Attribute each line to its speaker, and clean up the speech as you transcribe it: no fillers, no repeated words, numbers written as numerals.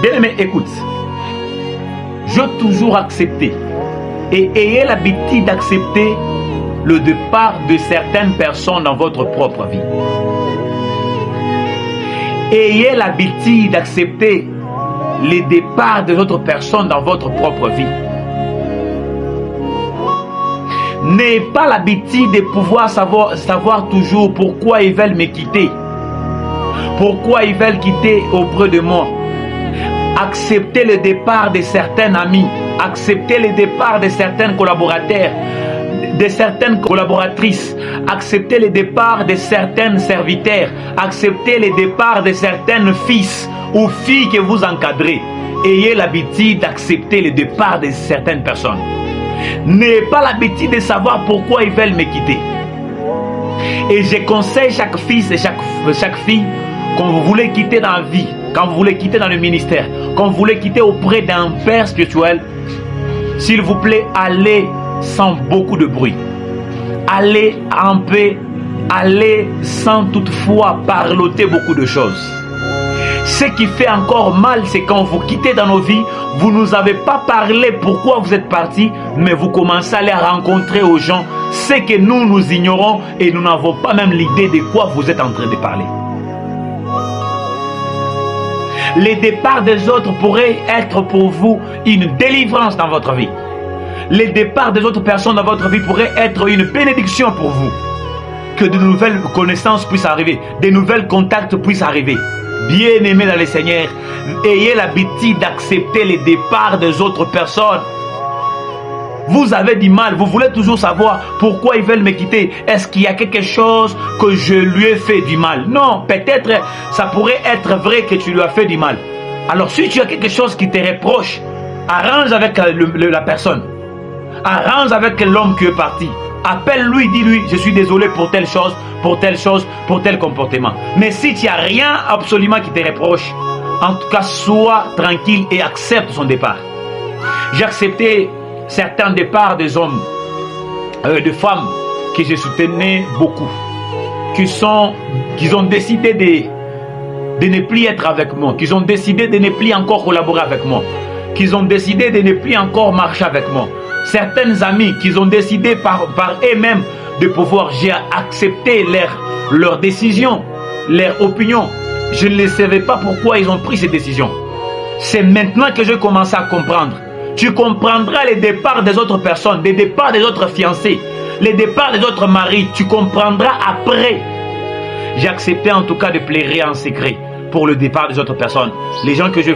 Speaker 1: Bien-aimé, écoute. Je toujours accepter et ayez l'habitude d'accepter le départ de certaines personnes dans votre propre vie. Ayez l'habitude d'accepter les départs de d'autres personnes dans votre propre vie. N'ayez pas l'habitude de pouvoir savoir toujours pourquoi ils veulent me quitter. Pourquoi ils veulent quitter auprès de moi. Acceptez le départ de certains amis. Acceptez le départ de certains collaborateurs, de certaines collaboratrices. Acceptez le départ de certains serviteurs. Acceptez le départ de certains fils ou filles que vous encadrez. Ayez l'habitude d'accepter le départ de certaines personnes. N'ayez pas l'habitude de savoir pourquoi ils veulent me quitter. Et je conseille chaque fils et chaque fille, quand vous voulez quitter dans la vie, quand vous voulez quitter dans le ministère, quand vous voulez quitter auprès d'un père spirituel, s'il vous plaît, allez sans beaucoup de bruit. Allez en paix, allez sans toutefois parloter beaucoup de choses. Ce qui fait encore mal, c'est quand vous quittez dans nos vies, vous ne nous avez pas parlé pourquoi vous êtes partis, mais vous commencez à les rencontrer aux gens, ce que nous ignorons et nous n'avons pas même l'idée de quoi vous êtes en train de parler. Les départs des autres pourraient être pour vous une délivrance dans votre vie. Les départs des autres personnes dans votre vie pourraient être une bénédiction pour vous. Que de nouvelles connaissances puissent arriver, de nouvelles contacts puissent arriver. Bien-aimés dans le Seigneur, ayez l'habitude d'accepter les départs des autres personnes. Vous avez du mal, vous voulez toujours savoir pourquoi ils veulent me quitter. Est-ce qu'il y a quelque chose que je lui ai fait du mal? Non, peut-être ça pourrait être vrai que tu lui as fait du mal. Alors si tu as quelque chose qui te reproche, arrange avec la personne. Arrange avec l'homme qui est parti. Appelle-lui, dis-lui, je suis désolé pour telle chose, pour telle chose, pour tel comportement. Mais si tu n'as rien absolument qui te reproche, en tout cas, sois tranquille et accepte son départ. J'ai accepté certains départs des hommes, de femmes que je soutenais beaucoup, qui ont décidé de ne plus être avec moi, qui ont décidé de ne plus encore collaborer avec moi, qui ont décidé de ne plus encore marcher avec moi. Certains amis qui ont décidé par eux-mêmes de pouvoir, j'ai accepté leur décision, leur opinion. Je ne savais pas pourquoi ils ont pris ces décisions. C'est maintenant que je commence à comprendre. Tu comprendras les départs des autres personnes, les départs des autres fiancés, les départs des autres maris. Tu comprendras après. J'ai accepté en tout cas de plaider en secret pour le départ des autres personnes. Les gens que je